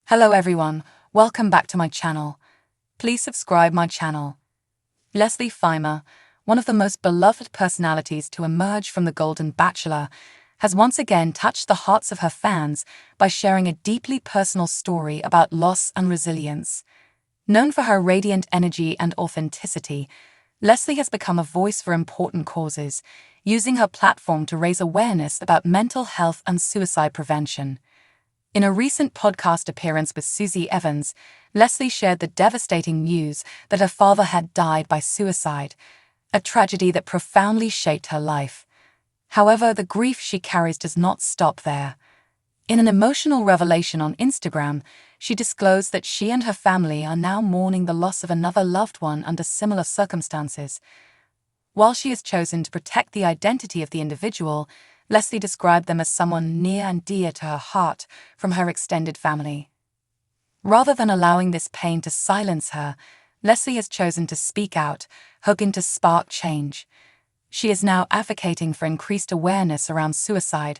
Hello everyone, welcome back to my channel. Please subscribe my channel. Fhima, one of the most beloved personalities to emerge from the Golden Bachelor, has once again touched the hearts of her fans by sharing a deeply personal story about loss and resilience. Known for her radiant energy and authenticity, Leslie has become a voice for important causes, using her platform to raise awareness about mental health and suicide prevention. In a recent podcast appearance with Susie Evans, Leslie shared the devastating news that her father had died by suicide, a tragedy that profoundly shaped her life. However, the grief she carries does not stop there. In an emotional revelation on Instagram, she disclosed that she and her family are now mourning the loss of another loved one under similar circumstances. While she has chosen to protect the identity of the individual, Leslie described them as someone near and dear to her heart from her extended family. Rather than allowing this pain to silence her, Leslie has chosen to speak out, hoping to spark change. She is now advocating for increased awareness around suicide,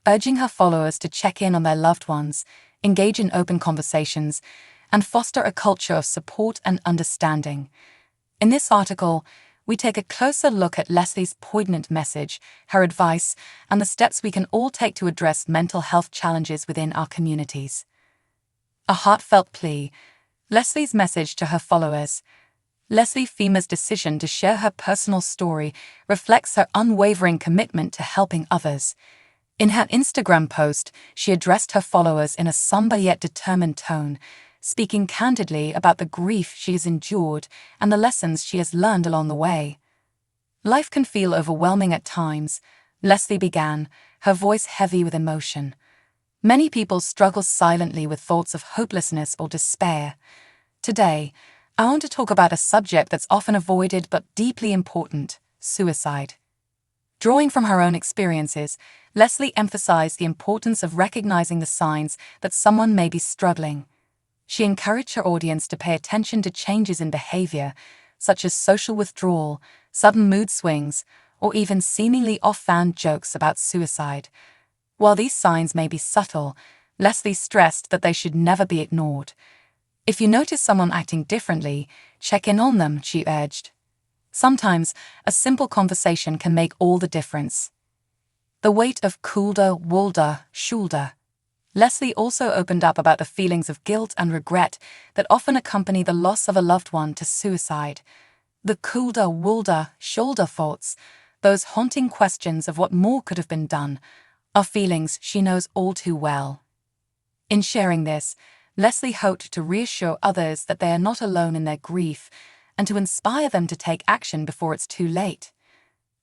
urging her followers to check in on their loved ones, engage in open conversations, and foster a culture of support and understanding. In this article, we take a closer look at Leslie's poignant message, her advice, and the steps we can all take to address mental health challenges within our communities. A heartfelt plea. Leslie's message to her followers. Fhima's decision to share her personal story reflects her unwavering commitment to helping others. In her Instagram post, she addressed her followers in a somber yet determined tone, speaking candidly about the grief she has endured and the lessons she has learned along the way. Life can feel overwhelming at times, Leslie began, her voice heavy with emotion. Many people struggle silently with thoughts of hopelessness or despair. Today, I want to talk about a subject that's often avoided but deeply important: suicide. Drawing from her own experiences, Leslie emphasized the importance of recognizing the signs that someone may be struggling. She encouraged her audience to pay attention to changes in behavior, such as social withdrawal, sudden mood swings, or even seemingly off-fan jokes about suicide. While these signs may be subtle, Leslie stressed that they should never be ignored. If you notice someone acting differently, check in on them, she urged. Sometimes, a simple conversation can make all the difference. The weight of Schulter. Leslie also opened up about the feelings of guilt and regret that often accompany the loss of a loved one to suicide. The shoulder thoughts, those haunting questions of what more could have been done, are feelings she knows all too well. In sharing this, Leslie hoped to reassure others that they are not alone in their grief and to inspire them to take action before it's too late.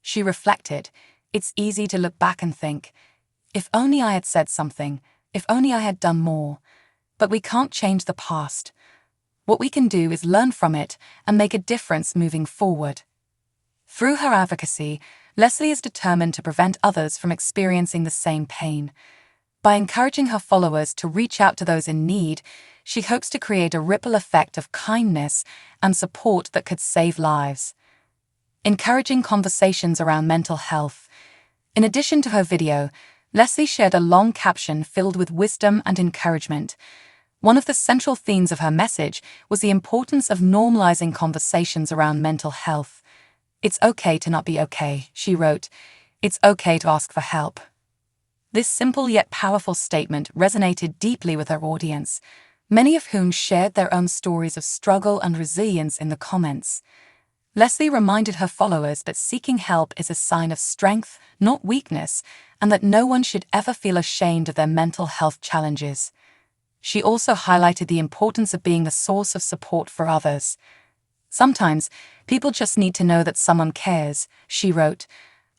She reflected, "It's easy to look back and think, if only I had said something, if only I had done more. But we can't change the past. What we can do is learn from it and make a difference moving forward." Through her advocacy, Leslie is determined to prevent others from experiencing the same pain. By encouraging her followers to reach out to those in need, she hopes to create a ripple effect of kindness and support that could save lives. Encouraging conversations around mental health. In addition to her video, Leslie shared a long caption filled with wisdom and encouragement. One of the central themes of her message was the importance of normalizing conversations around mental health. "It's okay to not be okay," she wrote. "It's okay to ask for help." This simple yet powerful statement resonated deeply with her audience, many of whom shared their own stories of struggle and resilience in the comments. Leslie reminded her followers that seeking help is a sign of strength, not weakness, and that no one should ever feel ashamed of their mental health challenges. She also highlighted the importance of being a source of support for others. "Sometimes, people just need to know that someone cares," she wrote.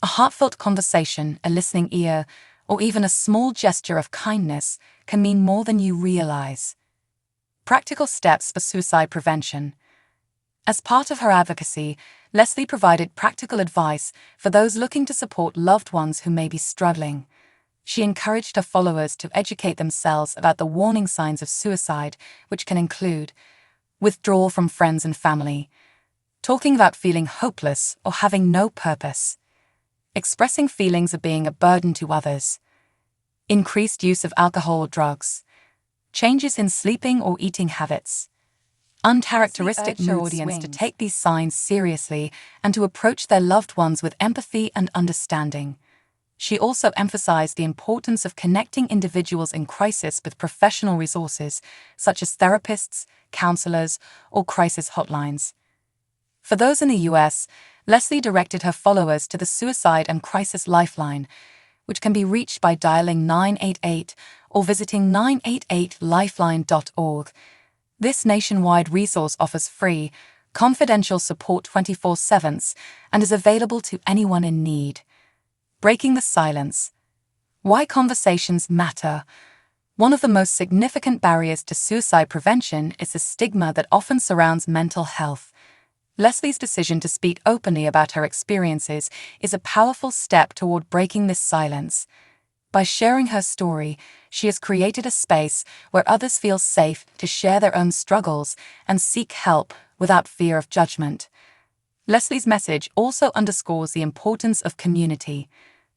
"A heartfelt conversation, a listening ear, or even a small gesture of kindness can mean more than you realize." Practical steps for suicide prevention. As part of her advocacy, Leslie provided practical advice for those looking to support loved ones who may be struggling. She encouraged her followers to educate themselves about the warning signs of suicide, which can include withdrawal from friends and family, talking about feeling hopeless or having no purpose, expressing feelings of being a burden to others, increased use of alcohol or drugs, changes in sleeping or eating habits. Uncharacteristic her audience to take these signs seriously and to approach their loved ones with empathy and understanding. She also emphasized the importance of connecting individuals in crisis with professional resources, such as therapists, counselors, or crisis hotlines. For those in the US, Leslie directed her followers to the Suicide and Crisis Lifeline, which can be reached by dialing 988 or visiting 988lifeline.org. This nationwide resource offers free, confidential support 24/7 and is available to anyone in need. Breaking the silence. Why conversations matter. One of the most significant barriers to suicide prevention is the stigma that often surrounds mental health. Leslie's decision to speak openly about her experiences is a powerful step toward breaking this silence. By sharing her story, she has created a space where others feel safe to share their own struggles and seek help without fear of judgment. Leslie's message also underscores the importance of community.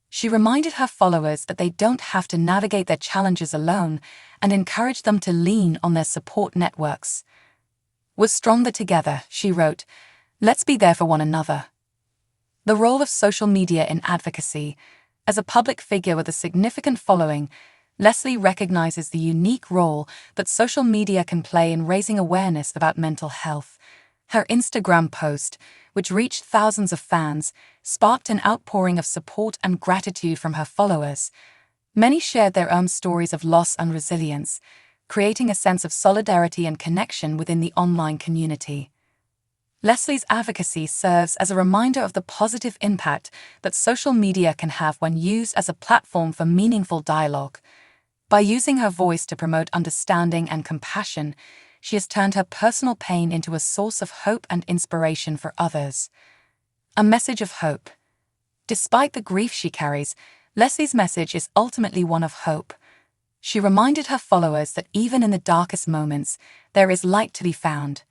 She reminded her followers that they don't have to navigate their challenges alone and encouraged them to lean on their support networks. "We're stronger together," she wrote. "Let's be there for one another." The role of social media in advocacy. As a public figure with a significant following, Leslie recognizes the unique role that social media can play in raising awareness about mental health. Her Instagram post, which reached thousands of fans, sparked an outpouring of support and gratitude from her followers. Many shared their own stories of loss and resilience, creating a sense of solidarity and connection within the online community. Leslie's advocacy serves as a reminder of the positive impact that social media can have when used as a platform for meaningful dialogue. By using her voice to promote understanding and compassion, she has turned her personal pain into a source of hope and inspiration for others. A message of hope. Despite the grief she carries, Leslie's message is ultimately one of hope. She reminded her followers that even in the darkest moments, there is light to be found.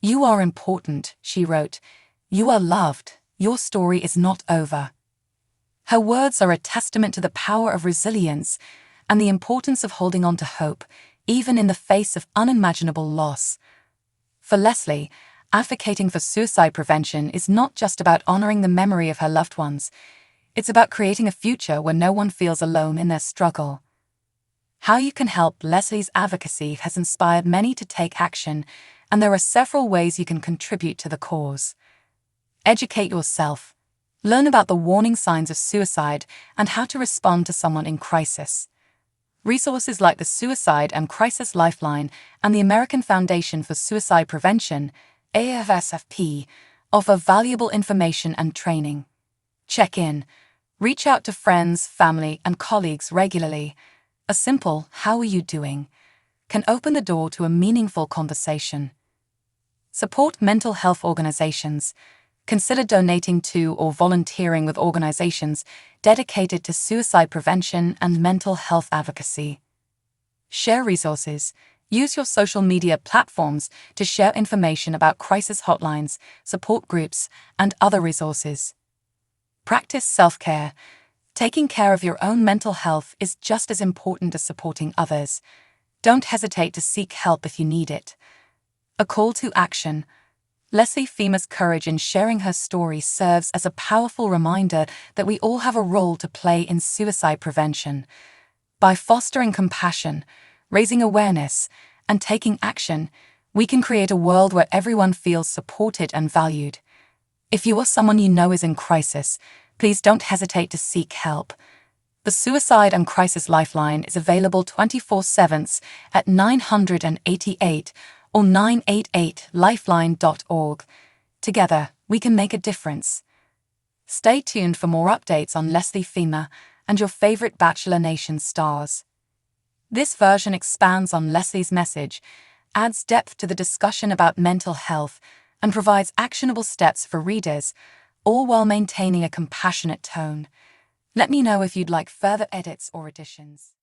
"You are important," she wrote. "You are loved. Your story is not over." Her words are a testament to the power of resilience and the importance of holding on to hope, even in the face of unimaginable loss. For Leslie, advocating for suicide prevention is not just about honoring the memory of her loved ones. It's about creating a future where no one feels alone in their struggle. How you can help. Leslie's advocacy has inspired many to take action, and there are several ways you can contribute to the cause. Educate yourself. Learn about the warning signs of suicide and how to respond to someone in crisis. Resources like the Suicide and Crisis Lifeline and the American Foundation for Suicide Prevention, AFSFP, offer valuable information and training. Check in. Reach out to friends, family, and colleagues regularly. A simple "How are you doing?" can open the door to a meaningful conversation. Support mental health organizations. Consider donating to or volunteering with organizations dedicated to suicide prevention and mental health advocacy. Share resources. Use your social media platforms to share information about crisis hotlines, support groups, and other resources. Practice self-care. Taking care of your own mental health is just as important as supporting others. Don't hesitate to seek help if you need it. A call to action. Leslie Fhima's courage in sharing her story serves as a powerful reminder that we all have a role to play in suicide prevention. By fostering compassion, raising awareness, and taking action, we can create a world where everyone feels supported and valued. If you or someone you know is in crisis, please don't hesitate to seek help. The Suicide and Crisis Lifeline is available 24/7 at 988 or 988lifeline.org. Together, we can make a difference. Stay tuned for more updates on Leslie Fhima and your favorite Bachelor Nation stars. This version expands on Leslie's message, adds depth to the discussion about mental health, and provides actionable steps for readers, all while maintaining a compassionate tone. Let me know if you'd like further edits or additions.